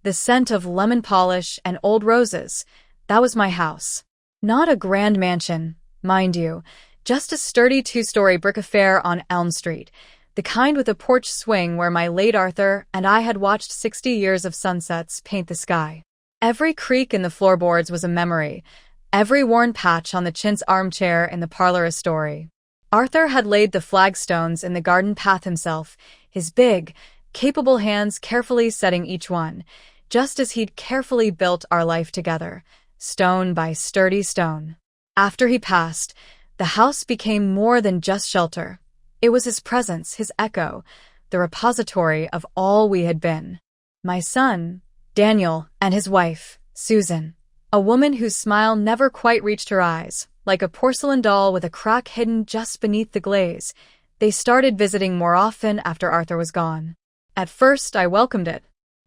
the scent of lemon polish and old roses. That was my house. Not a grand mansion, mind you, just a sturdy two-story brick affair on Elm Street, the kind with a porch swing where my late Arthur and I had watched 60 years of sunsets paint the sky. Every creak in the floorboards was a memory, every worn patch on the chintz armchair in the parlor a story. Arthur had laid the flagstones in the garden path himself, his big, capable hands carefully setting each one, just as he'd carefully built our life together, stone by sturdy stone. After he passed, the house became more than just shelter. It was his presence, his echo, the repository of all we had been. My son, Daniel, and his wife, Susan, a woman whose smile never quite reached her eyes, like a porcelain doll with a crack hidden just beneath the glaze. They started visiting more often after Arthur was gone. At first, I welcomed it.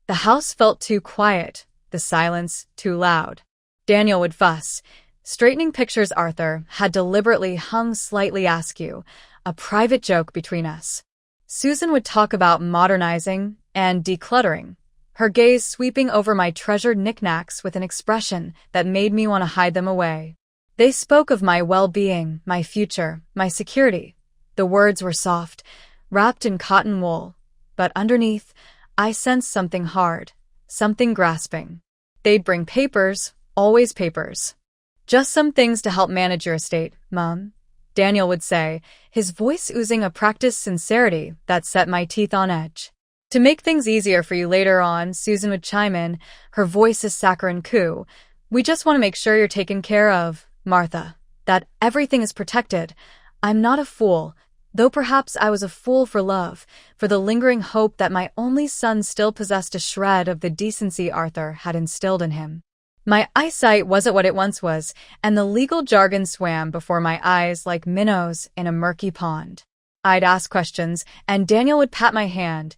The house felt too quiet, the silence too loud. Daniel would fuss, straightening pictures Arthur had deliberately hung slightly askew, a private joke between us. Susan would talk about modernizing and decluttering, her gaze sweeping over my treasured knickknacks with an expression that made me want to hide them away. They spoke of my well-being, my future, my security. The words were soft, wrapped in cotton wool, but underneath, I sensed something hard, something grasping. They'd bring papers, always papers. "Just some things to help manage your estate, Mom," Daniel would say, his voice oozing a practiced sincerity that set my teeth on edge. "To make things easier for you later on," Susan would chime in, her voice a saccharine coo. "We just want to make sure you're taken care of, Martha, that everything is protected. I'm not a fool, though perhaps I was a fool for love, for the lingering hope that my only son still possessed a shred of the decency Arthur had instilled in him." My eyesight wasn't what it once was, and the legal jargon swam before my eyes like minnows in a murky pond. I'd ask questions, and Daniel would pat my hand.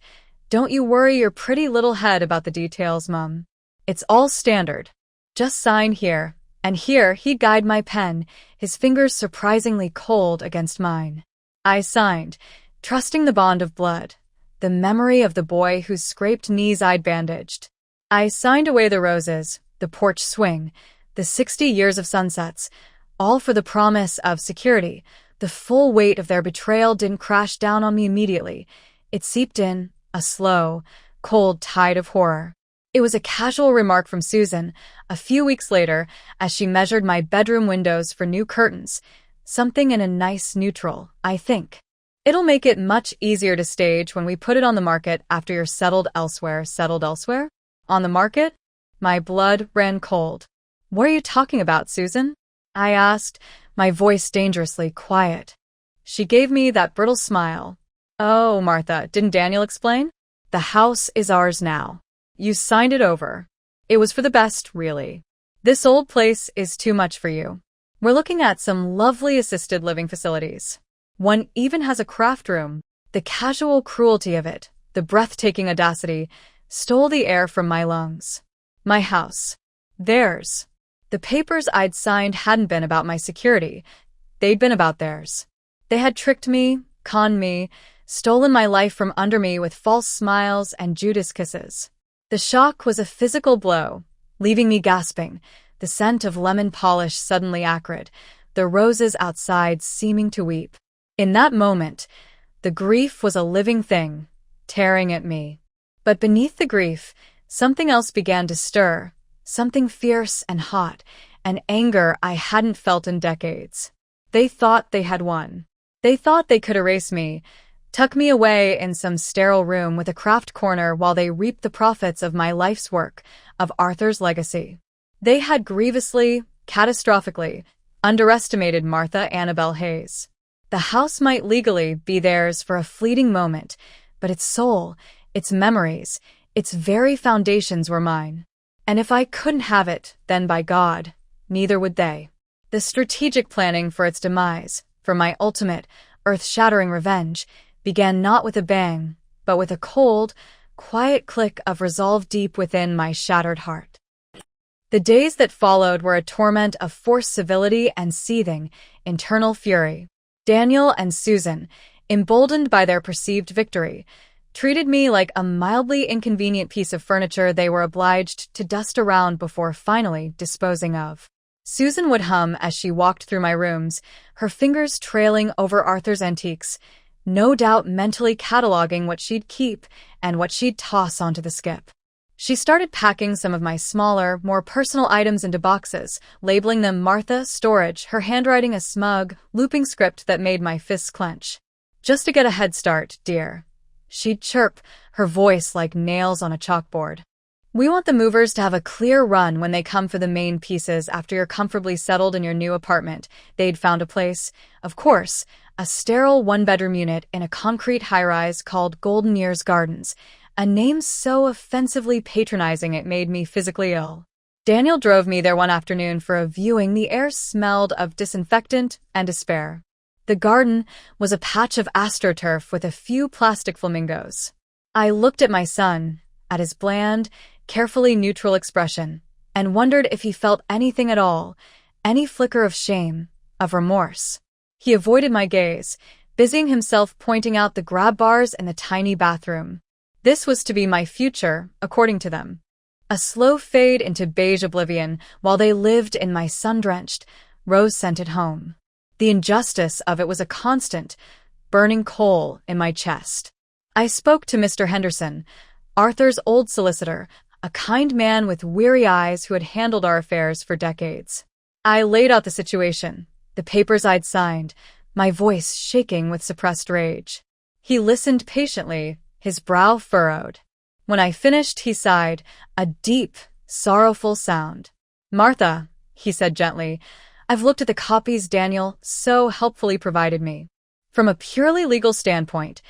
"Don't you worry your pretty little head about the details, Mum. It's all standard. Just sign here." And here he'd guide my pen, his fingers surprisingly cold against mine. I signed, trusting the bond of blood, the memory of the boy whose scraped knees I'd bandaged. I signed away the roses, the porch swing, the 60 years of sunsets, all for the promise of security. The full weight of their betrayal didn't crash down on me immediately. It seeped in, a slow, cold tide of horror. It was a casual remark from Susan, a few weeks later, as she measured my bedroom windows for new curtains. "Something in a nice neutral, I think. It'll make it much easier to stage when we put it on the market after you're settled elsewhere." Settled elsewhere? On the market? My blood ran cold. "What are you talking about, Susan?" I asked, my voice dangerously quiet. She gave me that brittle smile. "Oh, Martha, didn't Daniel explain? The house is ours now. You signed it over. It was for the best, really. This old place is too much for you. We're looking at some lovely assisted living facilities. One even has a craft room." The casual cruelty of it, the breathtaking audacity, stole the air from my lungs. My house. Theirs. The papers I'd signed hadn't been about my security. They'd been about theirs. They had tricked me, conned me, stolen my life from under me with false smiles and Judas kisses. The shock was a physical blow, leaving me gasping, the scent of lemon polish suddenly acrid, the roses outside seeming to weep. In that moment, the grief was a living thing, tearing at me. But beneath the grief, something else began to stir, something fierce and hot, an anger I hadn't felt in decades. They thought they had won. They thought they could erase me, tuck me away in some sterile room with a craft corner while they reaped the profits of my life's work, of Arthur's legacy. They had grievously, catastrophically, underestimated Martha Annabelle Hayes. The house might legally be theirs for a fleeting moment, but its soul, its memories, its very foundations were mine. And if I couldn't have it, then by God, neither would they. The strategic planning for its demise, for my ultimate, earth-shattering revenge, began not with a bang, but with a cold, quiet click of resolve deep within my shattered heart. The days that followed were a torment of forced civility and seething, internal fury. Daniel and Susan, emboldened by their perceived victory, treated me like a mildly inconvenient piece of furniture they were obliged to dust around before finally disposing of. Susan would hum as she walked through my rooms, her fingers trailing over Arthur's antiques, no doubt mentally cataloging what she'd keep and what she'd toss onto the skip. She started packing some of my smaller, more personal items into boxes, labeling them Martha Storage, her handwriting a smug, looping script that made my fists clench. "Just to get a head start, dear," she'd chirp, her voice like nails on a chalkboard. "We want the movers to have a clear run when they come for the main pieces after you're comfortably settled in your new apartment." They'd found a place, of course, a sterile one-bedroom unit in a concrete high-rise called Golden Years Gardens, a name so offensively patronizing it made me physically ill. Daniel drove me there one afternoon for a viewing. The air smelled of disinfectant and despair. The garden was a patch of astroturf with a few plastic flamingos. I looked at my son, at his bland, carefully neutral expression, and wondered if he felt anything at all, any flicker of shame, of remorse. He avoided my gaze, busying himself pointing out the grab bars in the tiny bathroom. This was to be my future, according to them. A slow fade into beige oblivion while they lived in my sun-drenched, rose-scented home. The injustice of it was a constant, burning coal in my chest. I spoke to Mr. Henderson, Arthur's old solicitor, a kind man with weary eyes who had handled our affairs for decades. I laid out the situation, the papers I'd signed, my voice shaking with suppressed rage. He listened patiently, his brow furrowed. When I finished, he sighed, a deep, sorrowful sound. "Martha," he said gently, "I've looked at the copies Daniel so helpfully provided me. From a purely legal standpoint,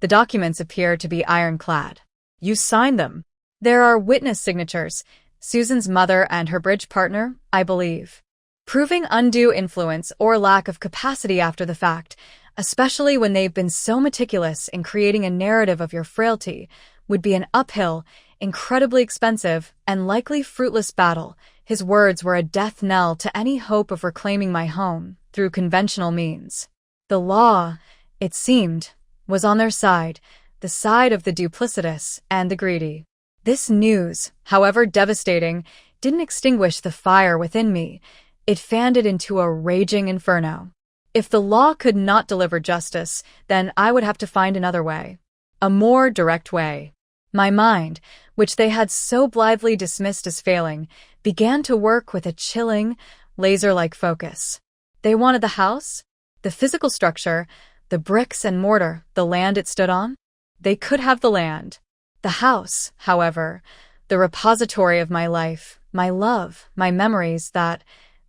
the documents appear to be ironclad. You signed them. There are witness signatures, Susan's mother and her bridge partner, I believe. Proving undue influence or lack of capacity after the fact, especially when they've been so meticulous in creating a narrative of your frailty, would be an uphill, incredibly expensive, and likely fruitless battle." His words were a death knell to any hope of reclaiming my home through conventional means. The law, it seemed, was on their side, the side of the duplicitous and the greedy. This news, however devastating, didn't extinguish the fire within me. It fanned it into a raging inferno. If the law could not deliver justice, then I would have to find another way. A more direct way. My mind, which they had so blithely dismissed as failing, began to work with a chilling, laser-like focus. They wanted the house, the physical structure, the bricks and mortar, the land it stood on. They could have the land. The house, however, the repository of my life, my love, my memories, that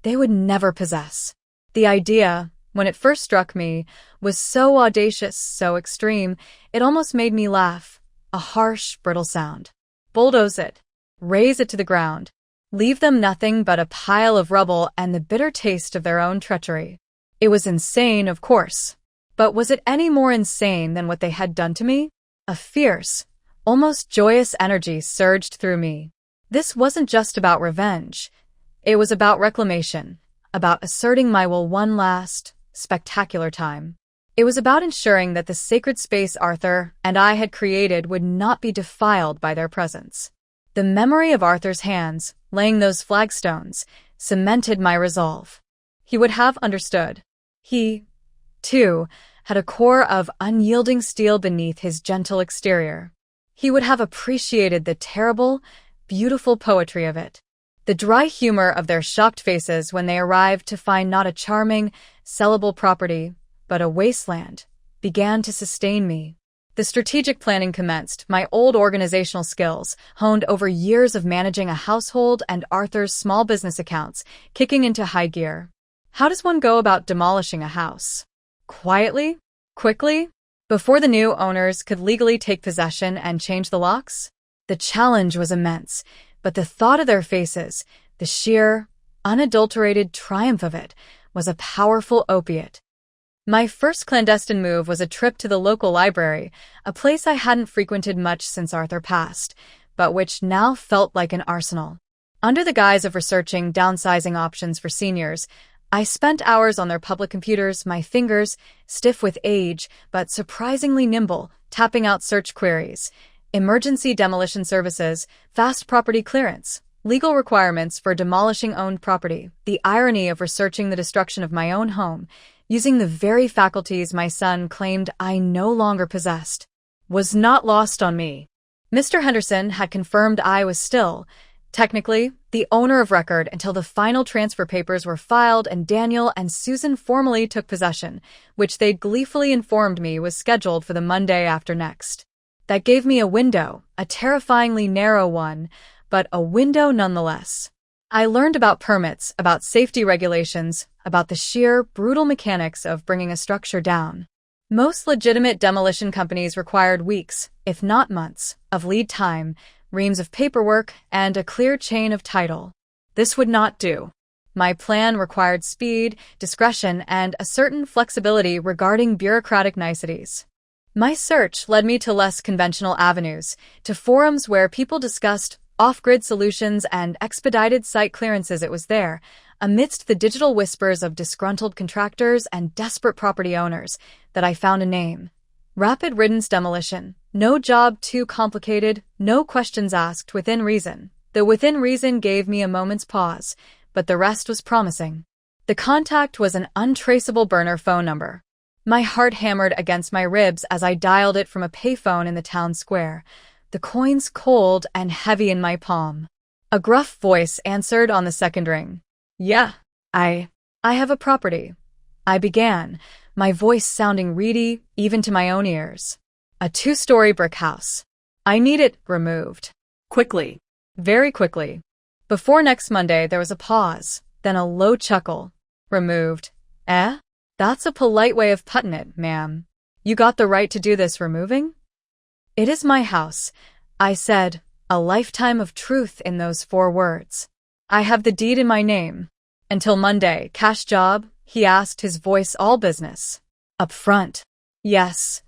they would never possess. The idea, when it first struck me, was so audacious, so extreme, it almost made me laugh. A harsh, brittle sound. Bulldoze it. Raze it to the ground. Leave them nothing but a pile of rubble and the bitter taste of their own treachery. It was insane, of course. But was it any more insane than what they had done to me? A fierce, almost joyous energy surged through me. This wasn't just about revenge. It was about reclamation, about asserting my will one last, spectacular time. It was about ensuring that the sacred space Arthur and I had created would not be defiled by their presence. The memory of Arthur's hands, laying those flagstones, cemented my resolve. He would have understood. He, too, had a core of unyielding steel beneath his gentle exterior. He would have appreciated the terrible, beautiful poetry of it. The dry humor of their shocked faces when they arrived to find not a charming, sellable property, but a wasteland, began to sustain me. The strategic planning commenced, my old organizational skills, honed over years of managing a household and Arthur's small business accounts, kicking into high gear. How does one go about demolishing a house? Quietly? Quickly? Before the new owners could legally take possession and change the locks? The challenge was immense, but the thought of their faces, the sheer, unadulterated triumph of it, was a powerful opiate. My first clandestine move was a trip to the local library, a place I hadn't frequented much since Arthur passed, but which now felt like an arsenal. Under the guise of researching downsizing options for seniors, I spent hours on their public computers, my fingers, stiff with age, but surprisingly nimble, tapping out search queries. Emergency demolition services, fast property clearance, legal requirements for demolishing owned property. The irony of researching the destruction of my own home, using the very faculties my son claimed I no longer possessed, was not lost on me. Mr. Henderson had confirmed I was still, technically, the owner of record until the final transfer papers were filed and Daniel and Susan formally took possession, which they'd gleefully informed me was scheduled for the Monday after next. That gave me a window, a terrifyingly narrow one, but a window nonetheless. I learned about permits, about safety regulations, about the sheer, brutal mechanics of bringing a structure down. Most legitimate demolition companies required weeks, if not months, of lead time, reams of paperwork, and a clear chain of title. This would not do. My plan required speed, discretion, and a certain flexibility regarding bureaucratic niceties. My search led me to less conventional avenues, to forums where people discussed off-grid solutions and expedited site clearances. It was there, amidst the digital whispers of disgruntled contractors and desperate property owners, that I found a name. Rapid Riddance Demolition. No job too complicated, no questions asked, within reason. The within reason gave me a moment's pause, but the rest was promising. The contact was an untraceable burner phone number. My heart hammered against my ribs as I dialed it from a payphone in the town square, the coins cold and heavy in my palm. A gruff voice answered on the second ring. "Yeah, I have a property," I began, my voice sounding reedy even to my own ears. "A 2-story brick house. I need it removed. Quickly. Very quickly." Before next Monday, there was a pause, then a low chuckle. "Removed? Eh? That's a polite way of putting it, ma'am. You got the right to do this removing?" "It is my house," I said, a lifetime of truth in those 4 words. "I have the deed in my name. Until Monday, cash job?" he asked, his voice all business. "Up front." "Yes,"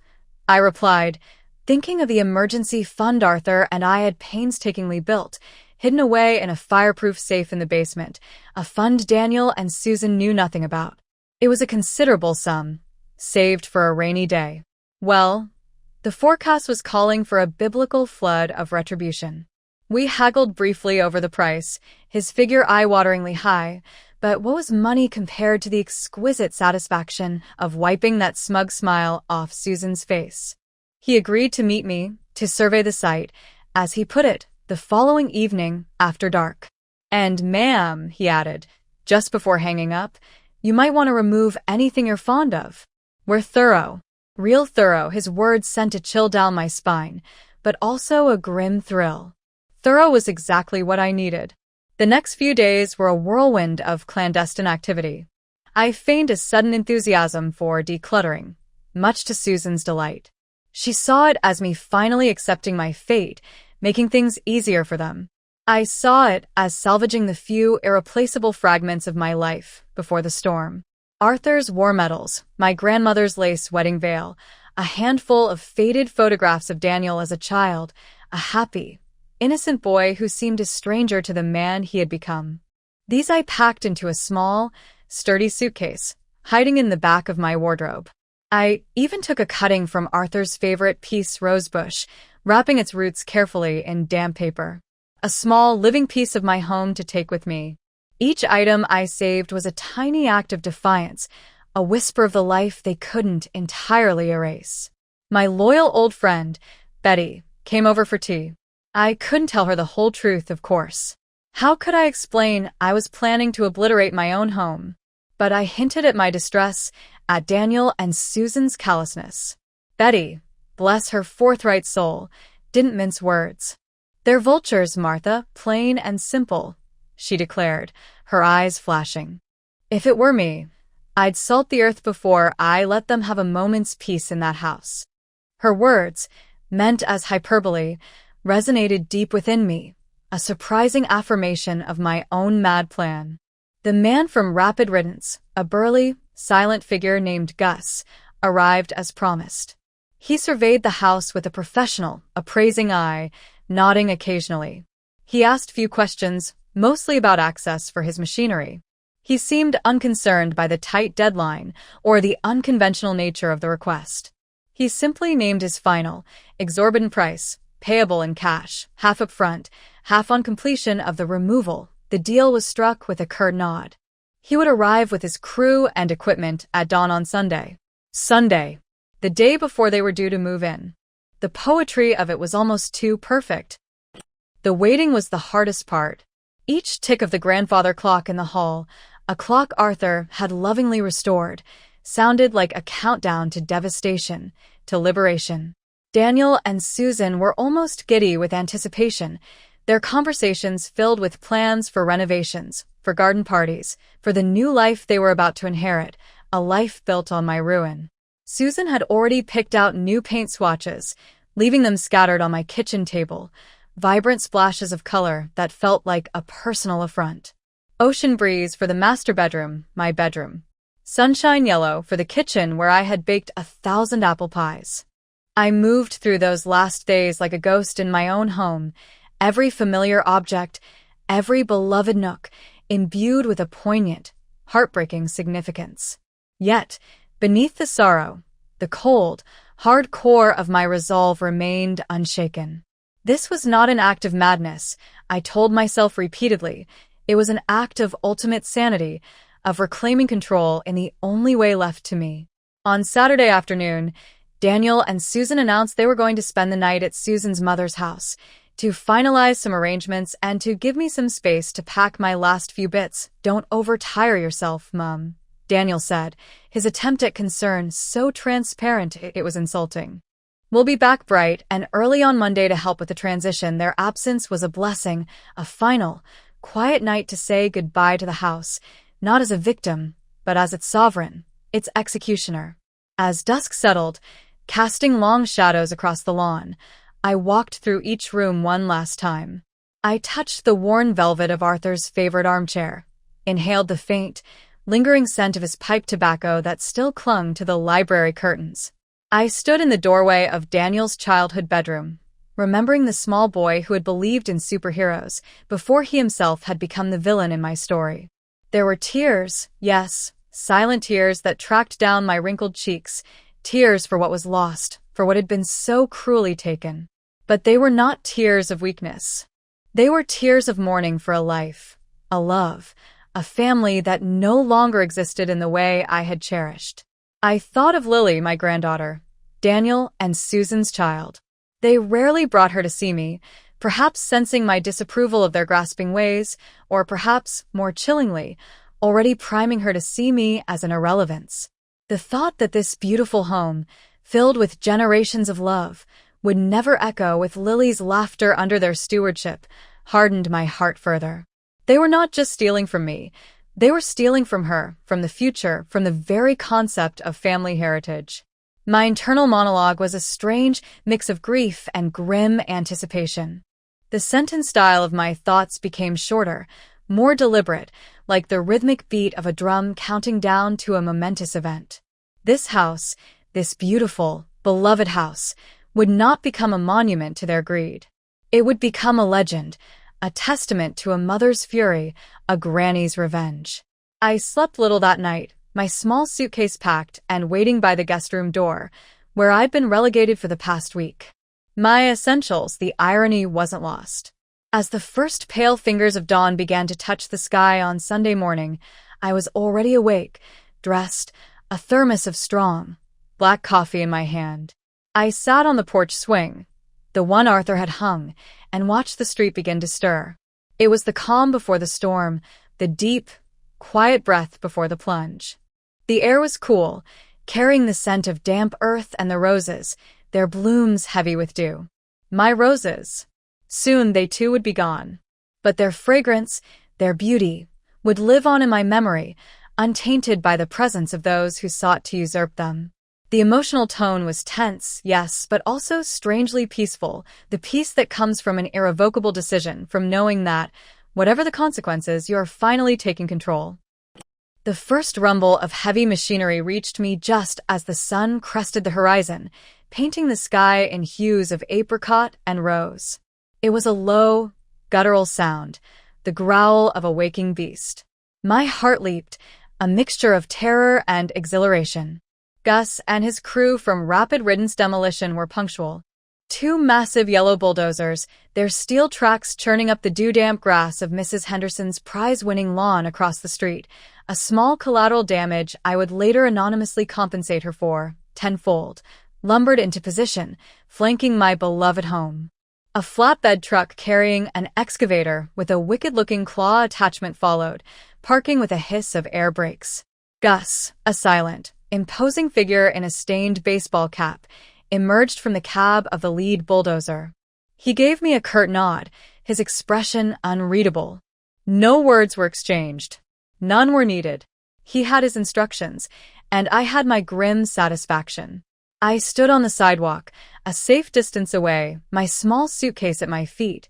I replied, thinking of the emergency fund Arthur and I had painstakingly built, hidden away in a fireproof safe in the basement, a fund Daniel and Susan knew nothing about. It was a considerable sum, saved for a rainy day. Well, the forecast was calling for a biblical flood of retribution. We haggled briefly over the price, his figure eye-wateringly high, but what was money compared to the exquisite satisfaction of wiping that smug smile off Susan's face? He agreed to meet me, to survey the site, as he put it, the following evening after dark. "And ma'am," he added, just before hanging up, "you might want to remove anything you're fond of. We're thorough. Real thorough." His words sent a chill down my spine, but also a grim thrill. Thorough was exactly what I needed. The next few days were a whirlwind of clandestine activity. I feigned a sudden enthusiasm for decluttering, much to Susan's delight. She saw it as me finally accepting my fate, making things easier for them. I saw it as salvaging the few irreplaceable fragments of my life before the storm. Arthur's war medals, my grandmother's lace wedding veil, a handful of faded photographs of Daniel as a child, a happy, innocent boy who seemed a stranger to the man he had become. These I packed into a small, sturdy suitcase, hiding in the back of my wardrobe. I even took a cutting from Arthur's favorite peace rosebush, wrapping its roots carefully in damp paper. A small, living piece of my home to take with me. Each item I saved was a tiny act of defiance, a whisper of the life they couldn't entirely erase. My loyal old friend, Betty, came over for tea. I couldn't tell her the whole truth, of course. How could I explain I was planning to obliterate my own home? But I hinted at my distress, at Daniel and Susan's callousness. Betty, bless her forthright soul, didn't mince words. "They're vultures, Martha, plain and simple," she declared, her eyes flashing. "If it were me, I'd salt the earth before I let them have a moment's peace in that house." Her words, meant as hyperbole, resonated deep within me, a surprising affirmation of my own mad plan. The man from Rapid Riddance, a burly, silent figure named Gus, arrived as promised. He surveyed the house with a professional, appraising eye, nodding occasionally. He asked few questions, mostly about access for his machinery. He seemed unconcerned by the tight deadline or the unconventional nature of the request. He simply named his final, exorbitant price, payable in cash, half up front, half on completion of the removal. The deal was struck with a curt nod. He would arrive with his crew and equipment at dawn on Sunday. Sunday, the day before they were due to move in. The poetry of it was almost too perfect. The waiting was the hardest part. Each tick of the grandfather clock in the hall, a clock Arthur had lovingly restored, sounded like a countdown to devastation, to liberation. Daniel and Susan were almost giddy with anticipation, their conversations filled with plans for renovations, for garden parties, for the new life they were about to inherit, a life built on my ruin. Susan had already picked out new paint swatches, leaving them scattered on my kitchen table, vibrant splashes of color that felt like a personal affront. Ocean breeze for the master bedroom, my bedroom. Sunshine yellow for the kitchen where I had baked 1,000 apple pies. I moved through those last days like a ghost in my own home, every familiar object, every beloved nook, imbued with a poignant, heartbreaking significance. Yet, beneath the sorrow, the cold, hard core of my resolve remained unshaken. This was not an act of madness, I told myself repeatedly. It was an act of ultimate sanity, of reclaiming control in the only way left to me. On Saturday afternoon, Daniel and Susan announced they were going to spend the night at Susan's mother's house, to finalize some arrangements and to give me some space to pack my last few bits. "Don't overtire yourself, Mum," Daniel said, his attempt at concern so transparent it was insulting. "We'll be back bright and early on Monday to help with the transition." Their absence was a blessing, a final, quiet night to say goodbye to the house, not as a victim, but as its sovereign, its executioner. As dusk settled, casting long shadows across the lawn, I walked through each room one last time. I touched the worn velvet of Arthur's favorite armchair, inhaled the faint, lingering scent of his pipe tobacco that still clung to the library curtains. I stood in the doorway of Daniel's childhood bedroom, remembering the small boy who had believed in superheroes before he himself had become the villain in my story. There were tears, yes, silent tears that tracked down my wrinkled cheeks, tears for what was lost, for what had been so cruelly taken. But they were not tears of weakness. They were tears of mourning for a life, a love, a family that no longer existed in the way I had cherished. I thought of Lily, my granddaughter, Daniel and Susan's child. They rarely brought her to see me, perhaps sensing my disapproval of their grasping ways, or perhaps, more chillingly, already priming her to see me as an irrelevance. The thought that this beautiful home, filled with generations of love, would never echo with Lily's laughter under their stewardship, hardened my heart further. They were not just stealing from me. They were stealing from her, from the future, from the very concept of family heritage. My internal monologue was a strange mix of grief and grim anticipation. The sentence style of my thoughts became shorter, more deliberate, like the rhythmic beat of a drum counting down to a momentous event. This house, this beautiful, beloved house, would not become a monument to their greed. It would become a legend, a testament to a mother's fury, a granny's revenge. I slept little that night, my small suitcase packed and waiting by the guest room door, where I'd been relegated for the past week. My essentials, the irony wasn't lost. As the first pale fingers of dawn began to touch the sky on Sunday morning, I was already awake, dressed, a thermos of strong, black coffee in my hand. I sat on the porch swing, the one Arthur had hung, and watched the street begin to stir. It was the calm before the storm, the deep, quiet breath before the plunge. The air was cool, carrying the scent of damp earth and the roses, their blooms heavy with dew. My roses. Soon they too would be gone. But their fragrance, their beauty, would live on in my memory, untainted by the presence of those who sought to usurp them. The emotional tone was tense, yes, but also strangely peaceful, the peace that comes from an irrevocable decision, from knowing that, whatever the consequences, you're finally taking control. The first rumble of heavy machinery reached me just as the sun crested the horizon, painting the sky in hues of apricot and rose. It was a low, guttural sound, the growl of a waking beast. My heart leaped, a mixture of terror and exhilaration. Gus and his crew from Rapid Riddance Demolition were punctual. Two massive yellow bulldozers, their steel tracks churning up the dew-damp grass of Mrs. Henderson's prize-winning lawn across the street, a small collateral damage I would later anonymously compensate her for, tenfold, lumbered into position, flanking my beloved home. A flatbed truck carrying an excavator with a wicked-looking claw attachment followed, parking with a hiss of air brakes. Gus, a silent, imposing figure in a stained baseball cap, emerged from the cab of the lead bulldozer. He gave me a curt nod, his expression unreadable. No words were exchanged. None were needed. He had his instructions, and I had my grim satisfaction. I stood on the sidewalk, a safe distance away, my small suitcase at my feet,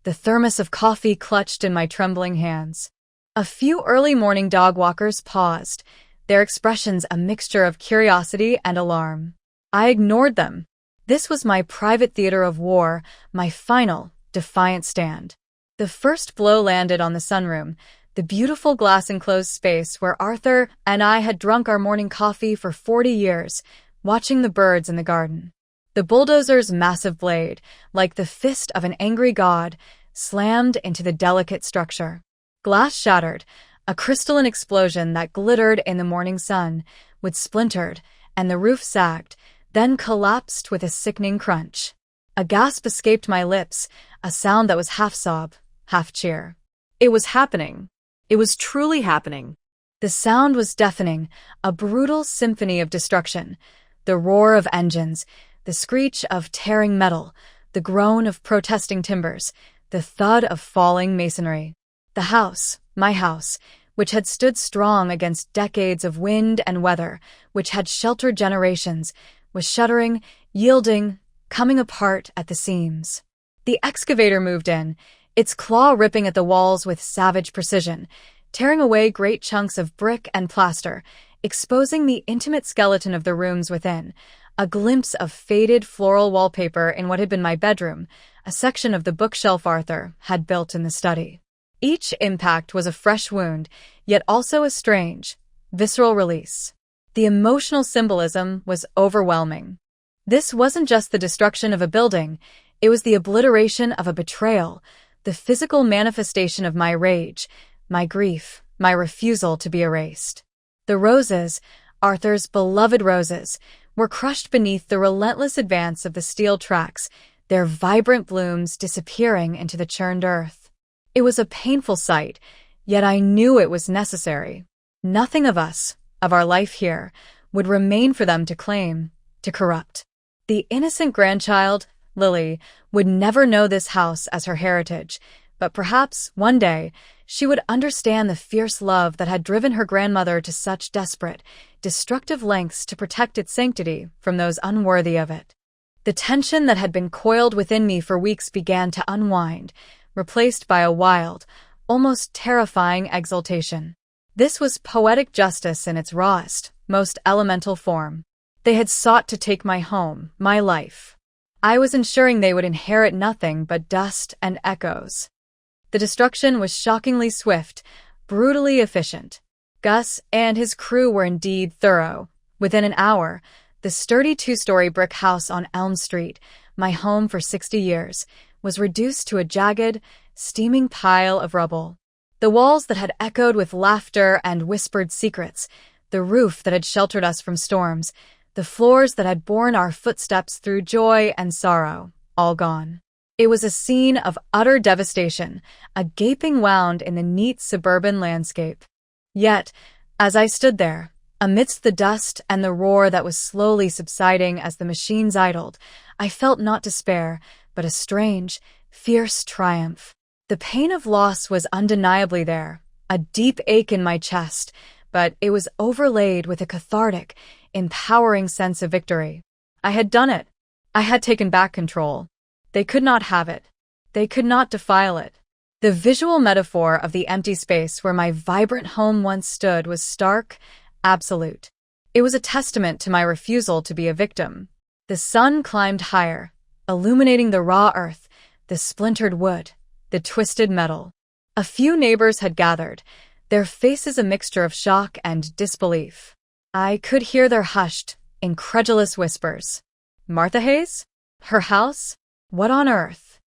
the thermos of coffee clutched in my trembling hands. A few early morning dog walkers paused, their expressions a mixture of curiosity and alarm. I ignored them. This was my private theater of war, my final, defiant stand. The first blow landed on the sunroom, the beautiful glass-enclosed space where Arthur and I had drunk our morning coffee for 40 years, watching the birds in the garden. The bulldozer's massive blade, like the fist of an angry god, slammed into the delicate structure. Glass shattered, a crystalline explosion that glittered in the morning sun, wood splintered, and the roof sagged, then collapsed with a sickening crunch. A gasp escaped my lips, a sound that was half sob, half cheer. It was happening. It was truly happening. The sound was deafening, a brutal symphony of destruction. The roar of engines, the screech of tearing metal, the groan of protesting timbers, the thud of falling masonry. The house, my house, which had stood strong against decades of wind and weather, which had sheltered generations, was shuddering, yielding, coming apart at the seams. The excavator moved in, its claw ripping at the walls with savage precision, tearing away great chunks of brick and plaster, exposing the intimate skeleton of the rooms within, a glimpse of faded floral wallpaper in what had been my bedroom, a section of the bookshelf Arthur had built in the study. Each impact was a fresh wound, yet also a strange, visceral release. The emotional symbolism was overwhelming. This wasn't just the destruction of a building, it was the obliteration of a betrayal, the physical manifestation of my rage, my grief, my refusal to be erased. The roses, Arthur's beloved roses, were crushed beneath the relentless advance of the steel tracks, their vibrant blooms disappearing into the churned earth. It was a painful sight, yet I knew it was necessary. Nothing of us, of our life here, would remain for them to claim, to corrupt. The innocent grandchild, Lily, would never know this house as her heritage, but perhaps, one day, she would understand the fierce love that had driven her grandmother to such desperate, destructive lengths to protect its sanctity from those unworthy of it. The tension that had been coiled within me for weeks began to unwind, replaced by a wild, almost terrifying exultation. This was poetic justice in its rawest, most elemental form. They had sought to take my home, my life. I was ensuring they would inherit nothing but dust and echoes. The destruction was shockingly swift, brutally efficient. Gus and his crew were indeed thorough. Within an hour, the sturdy two-story brick house on Elm Street, my home for 60 years, was reduced to a jagged, steaming pile of rubble. The walls that had echoed with laughter and whispered secrets, the roof that had sheltered us from storms, the floors that had borne our footsteps through joy and sorrow, all gone. It was a scene of utter devastation, a gaping wound in the neat suburban landscape. Yet, as I stood there, amidst the dust and the roar that was slowly subsiding as the machines idled, I felt not despair, but a strange, fierce triumph. The pain of loss was undeniably there, a deep ache in my chest, but it was overlaid with a cathartic, empowering sense of victory. I had done it. I had taken back control. They could not have it. They could not defile it. The visual metaphor of the empty space where my vibrant home once stood was stark, absolute. It was a testament to my refusal to be a victim. The sun climbed higher, illuminating the raw earth, the splintered wood, the twisted metal. A few neighbors had gathered, their faces a mixture of shock and disbelief. I could hear their hushed, incredulous whispers. Martha Hayes? Her house? What on earth?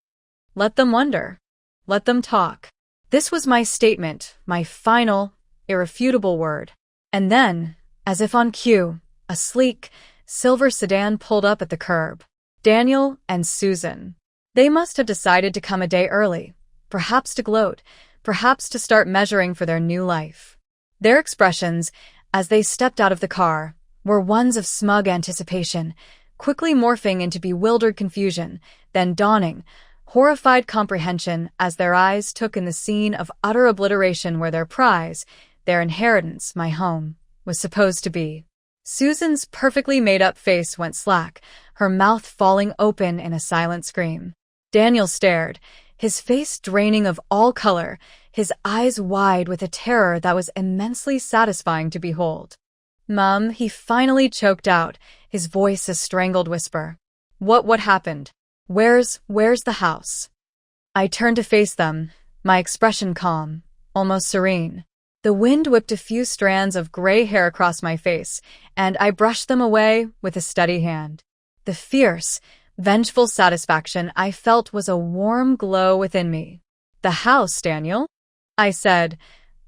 Let them wonder. Let them talk. This was my statement, my final, irrefutable word. And then, as if on cue, a sleek, silver sedan pulled up at the curb. Daniel and Susan. They must have decided to come a day early, perhaps to gloat, perhaps to start measuring for their new life. Their expressions, as they stepped out of the car, were ones of smug anticipation, quickly morphing into bewildered confusion, then dawning, horrified comprehension as their eyes took in the scene of utter obliteration where their prize, their inheritance, my home, was supposed to be. Susan's perfectly made-up face went slack, her mouth falling open in a silent scream. Daniel stared, his face draining of all color, his eyes wide with a terror that was immensely satisfying to behold. "Mum," he finally choked out, his voice a strangled whisper. What happened? Where's the house?" I turned to face them, my expression calm, almost serene. The wind whipped a few strands of gray hair across my face, and I brushed them away with a steady hand. The fierce, vengeful satisfaction I felt was a warm glow within me. "The house, Daniel?" I said,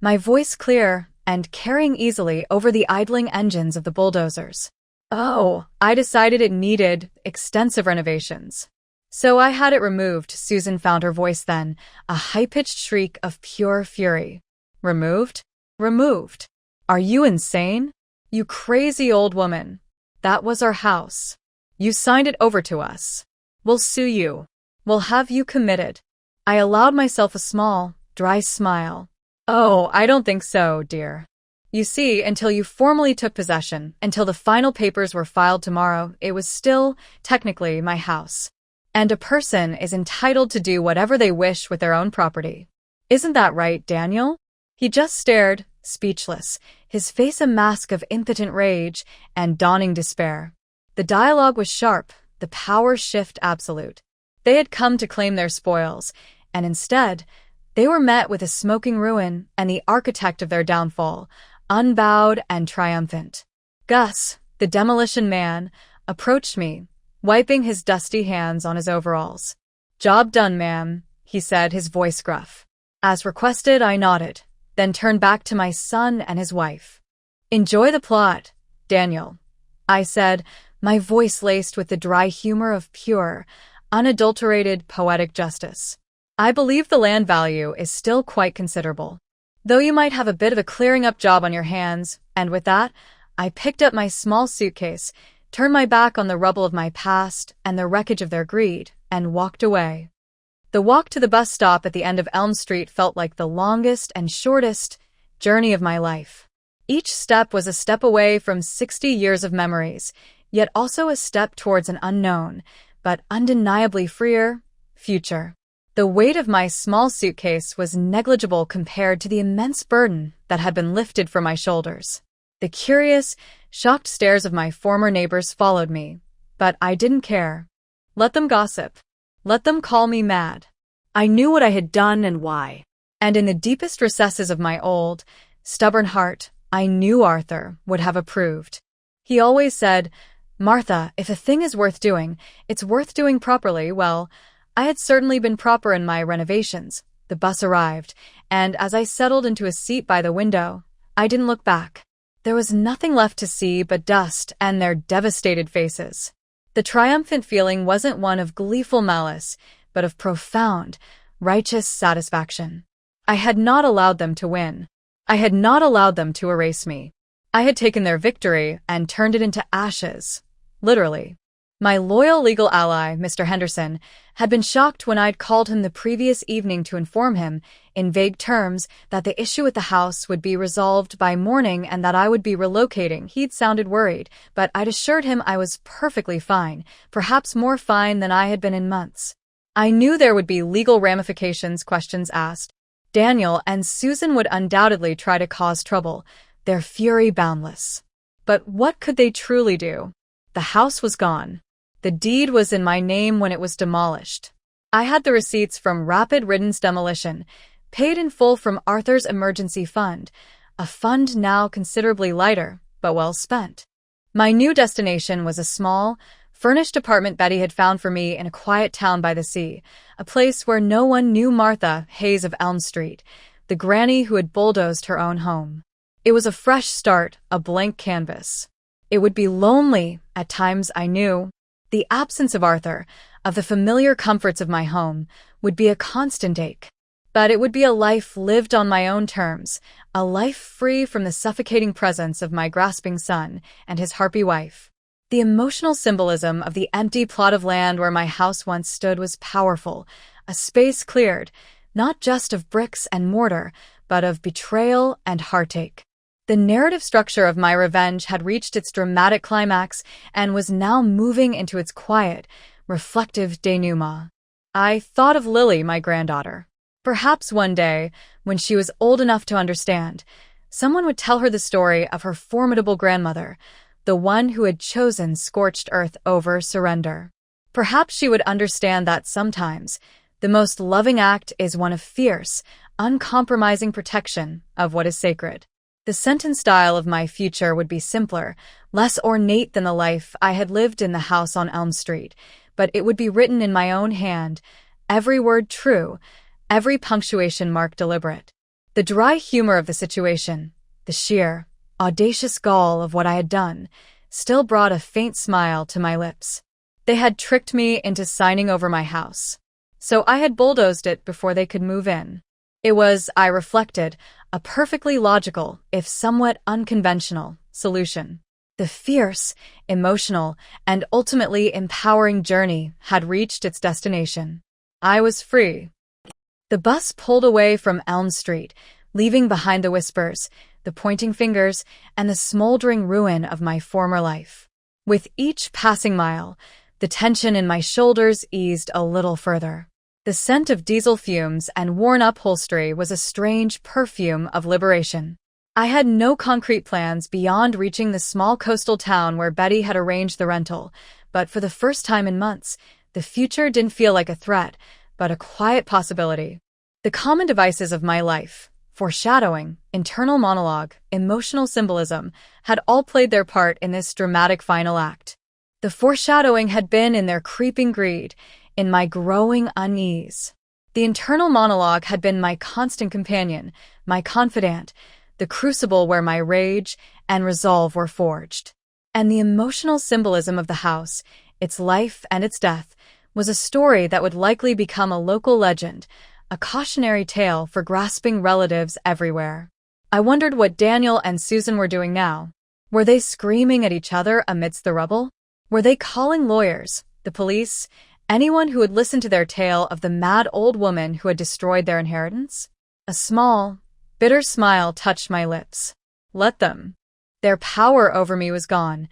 my voice clear and carrying easily over the idling engines of the bulldozers. "Oh, I decided it needed extensive renovations. So I had it removed," Susan found her voice then, a high-pitched shriek of pure fury. "Removed? Removed? Are you insane? You crazy old woman. That was our house. You signed it over to us. We'll sue you. We'll have you committed." I allowed myself a small, dry smile. "Oh, I don't think so, dear. You see, until you formally took possession, until the final papers were filed tomorrow, it was still, technically, my house. And a person is entitled to do whatever they wish with their own property. Isn't that right, Daniel?" He just stared, speechless, his face a mask of impotent rage and dawning despair. The dialogue was sharp, the power shift absolute. They had come to claim their spoils, and instead, they were met with a smoking ruin and the architect of their downfall, unbowed and triumphant. Gus, the demolition man, approached me, wiping his dusty hands on his overalls. "Job done, ma'am," he said, his voice gruff. As requested, I nodded, then turned back to my son and his wife. "Enjoy the plot, Daniel," I said, my voice laced with the dry humor of pure, unadulterated poetic justice. "I believe the land value is still quite considerable, though you might have a bit of a clearing-up job on your hands," and with that, I picked up my small suitcase, turned my back on the rubble of my past and the wreckage of their greed, and walked away. The walk to the bus stop at the end of Elm Street felt like the longest and shortest journey of my life. Each step was a step away from 60 years of memories, yet also a step towards an unknown, but undeniably freer, future. The weight of my small suitcase was negligible compared to the immense burden that had been lifted from my shoulders. The curious, shocked stares of my former neighbors followed me, but I didn't care. Let them gossip. Let them call me mad. I knew what I had done and why. And in the deepest recesses of my old, stubborn heart, I knew Arthur would have approved. He always said, "Martha, if a thing is worth doing, it's worth doing properly." Well, I had certainly been proper in my renovations. The bus arrived, and as I settled into a seat by the window, I didn't look back. There was nothing left to see but dust and their devastated faces. The triumphant feeling wasn't one of gleeful malice, but of profound, righteous satisfaction. I had not allowed them to win. I had not allowed them to erase me. I had taken their victory and turned it into ashes, literally. My loyal legal ally, Mr. Henderson, had been shocked when I'd called him the previous evening to inform him, in vague terms, that the issue at the house would be resolved by morning and that I would be relocating. He'd sounded worried, but I'd assured him I was perfectly fine, perhaps more fine than I had been in months. I knew there would be legal ramifications, questions asked. Daniel and Susan would undoubtedly try to cause trouble, their fury boundless. But what could they truly do? The house was gone. The deed was in my name when it was demolished. I had the receipts from Rapid Riddance Demolition, paid in full from Arthur's emergency fund, a fund now considerably lighter, but well spent. My new destination was a small, furnished apartment Betty had found for me in a quiet town by the sea, a place where no one knew Martha Hayes of Elm Street, the granny who had bulldozed her own home. It was a fresh start, a blank canvas. It would be lonely, at times I knew. The absence of Arthur, of the familiar comforts of my home, would be a constant ache. But it would be a life lived on my own terms, a life free from the suffocating presence of my grasping son and his harpy wife. The emotional symbolism of the empty plot of land where my house once stood was powerful, a space cleared, not just of bricks and mortar, but of betrayal and heartache. The narrative structure of my revenge had reached its dramatic climax and was now moving into its quiet, reflective denouement. I thought of Lily, my granddaughter. Perhaps one day, when she was old enough to understand, someone would tell her the story of her formidable grandmother, the one who had chosen scorched earth over surrender. Perhaps she would understand that sometimes the most loving act is one of fierce, uncompromising protection of what is sacred. The sentence style of my future would be simpler, less ornate than the life I had lived in the house on Elm Street, but it would be written in my own hand, every word true, every punctuation mark deliberate. The dry humor of the situation, the sheer, audacious gall of what I had done, still brought a faint smile to my lips. They had tricked me into signing over my house. So I had bulldozed it before they could move in. It was, I reflected, a perfectly logical, if somewhat unconventional, solution. The fierce, emotional, and ultimately empowering journey had reached its destination. I was free. The bus pulled away from Elm Street, leaving behind the whispers, the pointing fingers, and the smoldering ruin of my former life. With each passing mile, the tension in my shoulders eased a little further. The scent of diesel fumes and worn-up upholstery was a strange perfume of liberation. I had no concrete plans beyond reaching the small coastal town where Betty had arranged the rental, but for the first time in months, the future didn't feel like a threat, but a quiet possibility. The common devices of my life, foreshadowing, internal monologue, emotional symbolism, had all played their part in this dramatic final act. The foreshadowing had been in their creeping greed, in my growing unease. The internal monologue had been my constant companion, my confidant, the crucible where my rage and resolve were forged. And the emotional symbolism of the house, its life and its death, was a story that would likely become a local legend, a cautionary tale for grasping relatives everywhere. I wondered what Daniel and Susan were doing now. Were they screaming at each other amidst the rubble? Were they calling lawyers, the police, anyone who would listen to their tale of the mad old woman who had destroyed their inheritance? A small, bitter smile touched my lips. Let them. Their power over me was gone,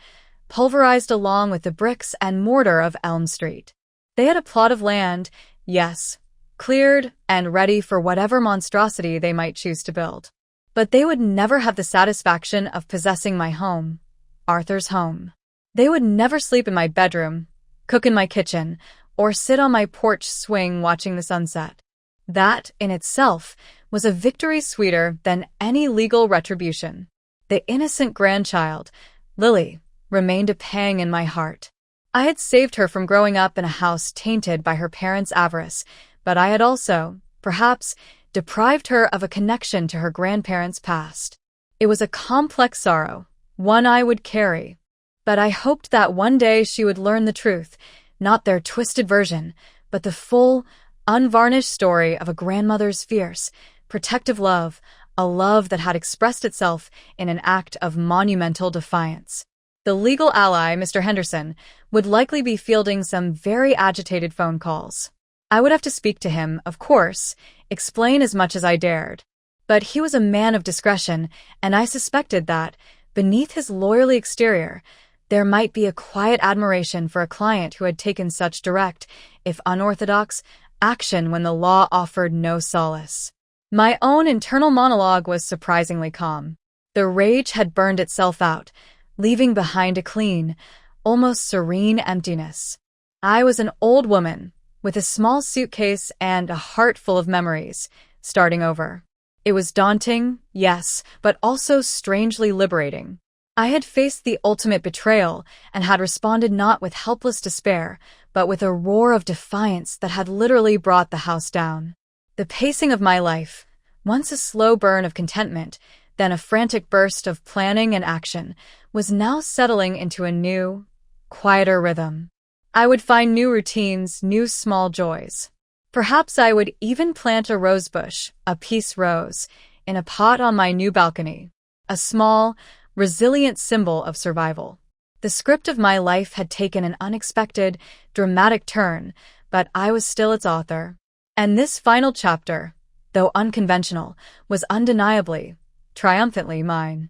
pulverized along with the bricks and mortar of Elm Street. They had a plot of land, yes, cleared and ready for whatever monstrosity they might choose to build. But they would never have the satisfaction of possessing my home, Arthur's home. They would never sleep in my bedroom, cook in my kitchen, or sit on my porch swing watching the sunset. That, in itself, was a victory sweeter than any legal retribution. The innocent grandchild, Lily, remained a pang in my heart. I had saved her from growing up in a house tainted by her parents' avarice, but I had also, perhaps, deprived her of a connection to her grandparents' past. It was a complex sorrow, one I would carry. But I hoped that one day she would learn the truth, not their twisted version, but the full, unvarnished story of a grandmother's fierce, protective love, a love that had expressed itself in an act of monumental defiance. The legal ally, Mr. Henderson, would likely be fielding some very agitated phone calls. I would have to speak to him, of course, explain as much as I dared. But he was a man of discretion, and I suspected that, beneath his lawyerly exterior, there might be a quiet admiration for a client who had taken such direct, if unorthodox, action when the law offered no solace. My own internal monologue was surprisingly calm. The rage had burned itself out, leaving behind a clean, almost serene emptiness. I was an old woman, with a small suitcase and a heart full of memories, starting over. It was daunting, yes, but also strangely liberating. I had faced the ultimate betrayal and had responded not with helpless despair, but with a roar of defiance that had literally brought the house down. The pacing of my life, once a slow burn of contentment, then a frantic burst of planning and action, was now settling into a new, quieter rhythm. I would find new routines, new small joys. Perhaps I would even plant a rose bush, a peace rose, in a pot on my new balcony. A small, resilient symbol of survival. The script of my life had taken an unexpected, dramatic turn, but I was still its author. And this final chapter, though unconventional, was undeniably, triumphantly mine.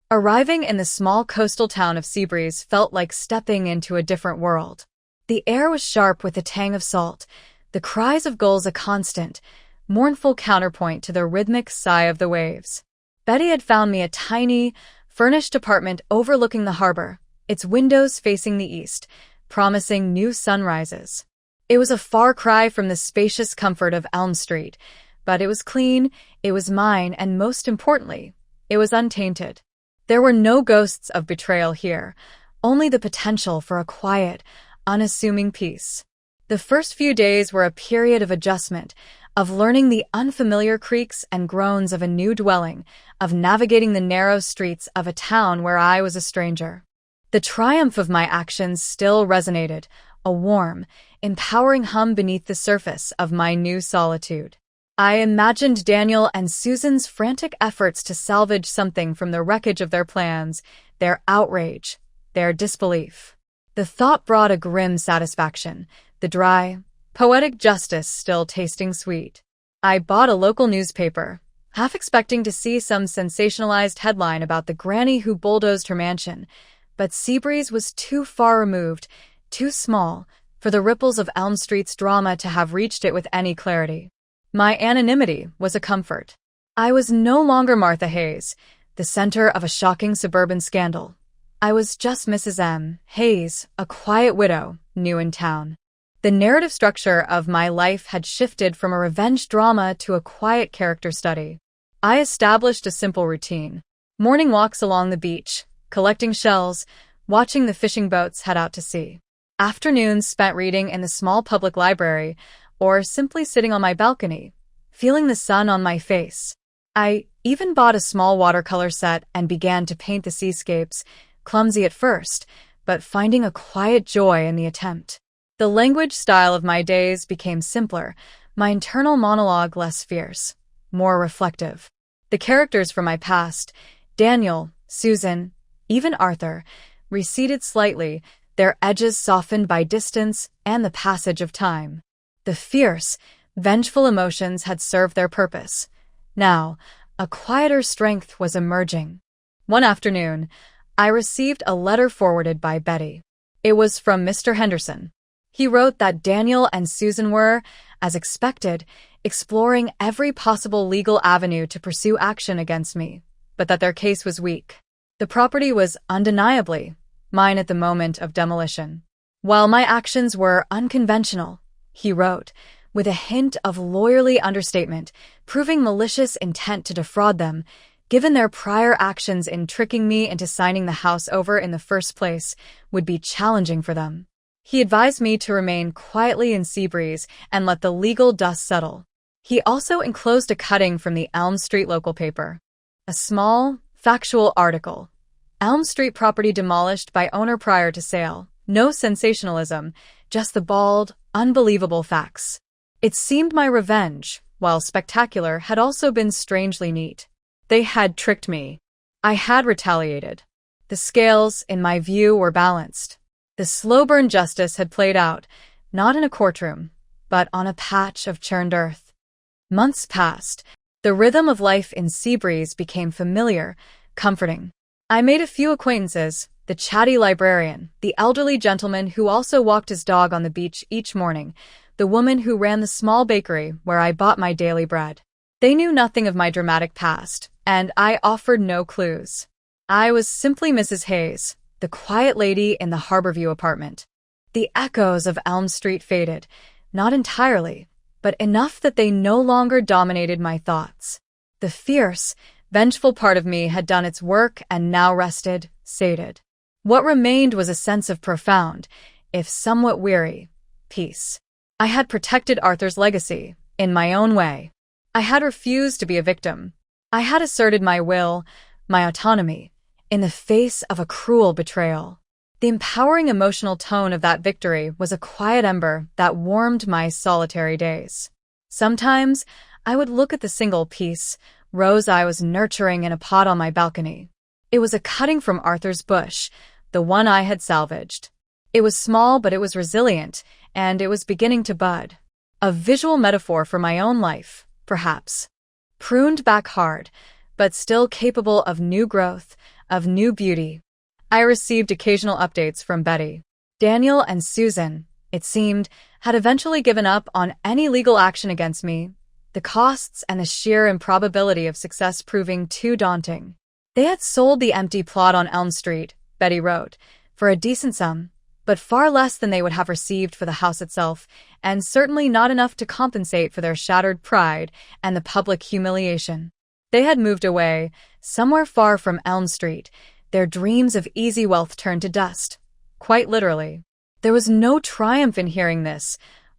Arriving in the small coastal town of Seabreeze felt like stepping into a different world. The air was sharp with the tang of salt, the cries of gulls a constant, mournful counterpoint to the rhythmic sigh of the waves. Betty had found me a tiny, furnished apartment overlooking the harbor, its windows facing the east, promising new sunrises. It was a far cry from the spacious comfort of Elm Street, but it was clean, it was mine, and most importantly, it was untainted. There were no ghosts of betrayal here, only the potential for a quiet, unassuming peace. The first few days were a period of adjustment, of learning the unfamiliar creaks and groans of a new dwelling, of navigating the narrow streets of a town where I was a stranger. The triumph of my actions still resonated, a warm, empowering hum beneath the surface of my new solitude. I imagined Daniel and Susan's frantic efforts to salvage something from the wreckage of their plans, their outrage, their disbelief. The thought brought a grim satisfaction, the dry, poetic justice still tasting sweet. I bought a local newspaper, half expecting to see some sensationalized headline about the granny who bulldozed her mansion, but Seabreeze was too far removed, too small, for the ripples of Elm Street's drama to have reached it with any clarity. My anonymity was a comfort. I was no longer Martha Hayes, the center of a shocking suburban scandal. I was just Mrs. M. Hayes, a quiet widow, new in town. The narrative structure of my life had shifted from a revenge drama to a quiet character study. I established a simple routine. Morning walks along the beach, collecting shells, watching the fishing boats head out to sea. Afternoons spent reading in the small public library, or simply sitting on my balcony, feeling the sun on my face. I even bought a small watercolor set and began to paint the seascapes, clumsy at first, but finding a quiet joy in the attempt. The language style of my days became simpler, my internal monologue less fierce, more reflective. The characters from my past, Daniel, Susan, even Arthur, receded slightly, their edges softened by distance and the passage of time. The fierce, vengeful emotions had served their purpose. Now, a quieter strength was emerging. One afternoon, I received a letter forwarded by Betty. It was from Mr. Henderson. He wrote that Daniel and Susan were, as expected, exploring every possible legal avenue to pursue action against me, but that their case was weak. The property was undeniably mine at the moment of demolition. While my actions were unconventional, he wrote, with a hint of lawyerly understatement, proving malicious intent to defraud them, given their prior actions in tricking me into signing the house over in the first place, would be challenging for them. He advised me to remain quietly in Seabreeze and let the legal dust settle. He also enclosed a cutting from the Elm Street local paper. A small, factual article. Elm Street property demolished by owner prior to sale. No sensationalism, just the bald, unbelievable facts. It seemed my revenge, while spectacular, had also been strangely neat. They had tricked me. I had retaliated. The scales, in my view, were balanced. The slow-burn justice had played out, not in a courtroom, but on a patch of churned earth. Months passed. The rhythm of life in Seabreeze became familiar, comforting. I made a few acquaintances, the chatty librarian, the elderly gentleman who also walked his dog on the beach each morning, the woman who ran the small bakery where I bought my daily bread. They knew nothing of my dramatic past, and I offered no clues. I was simply Mrs. Hayes, the quiet lady in the Harborview apartment. The echoes of Elm Street faded, not entirely, but enough that they no longer dominated my thoughts. The fierce, vengeful part of me had done its work and now rested, sated. What remained was a sense of profound, if somewhat weary, peace. I had protected Arthur's legacy, in my own way. I had refused to be a victim. I had asserted my will, my autonomy, in the face of a cruel betrayal. The empowering emotional tone of that victory was a quiet ember that warmed my solitary days. Sometimes, I would look at the single piece, rose I was nurturing in a pot on my balcony. It was a cutting from Arthur's bush, the one I had salvaged. It was small, but it was resilient, and it was beginning to bud. A visual metaphor for my own life, perhaps. Pruned back hard, but still capable of new growth, of new beauty. I received occasional updates from Betty. Daniel and Susan, it seemed, had eventually given up on any legal action against me, the costs and the sheer improbability of success proving too daunting. They had sold the empty plot on Elm Street, Betty wrote, for a decent sum, but far less than they would have received for the house itself, and certainly not enough to compensate for their shattered pride and the public humiliation. They had moved away, somewhere far from Elm Street, their dreams of easy wealth turned to dust. Quite literally. There was no triumph in hearing this,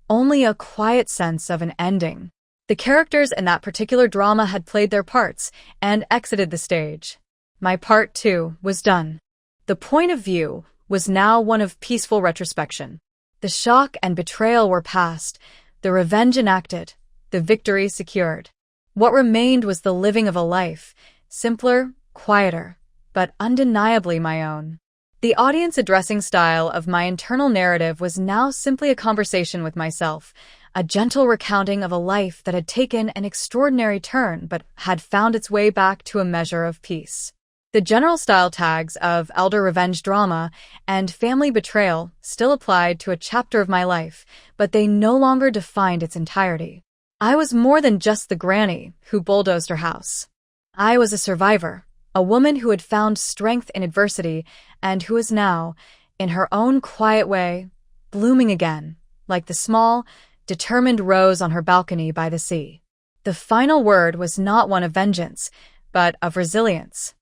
only a quiet sense of an ending. The characters in that particular drama had played their parts and exited the stage. My part, too, was done. The point of view was now one of peaceful retrospection. The shock and betrayal were past, the revenge enacted, the victory secured. What remained was the living of a life, simpler, quieter, but undeniably my own. The audience addressing style of my internal narrative was now simply a conversation with myself, a gentle recounting of a life that had taken an extraordinary turn but had found its way back to a measure of peace. The general style tags of elder revenge drama and family betrayal still applied to a chapter of my life, but they no longer defined its entirety. I was more than just the granny who bulldozed her house. I was a survivor, a woman who had found strength in adversity and who is now, in her own quiet way, blooming again, like the small, determined rose on her balcony by the sea. The final word was not one of vengeance, but of resilience.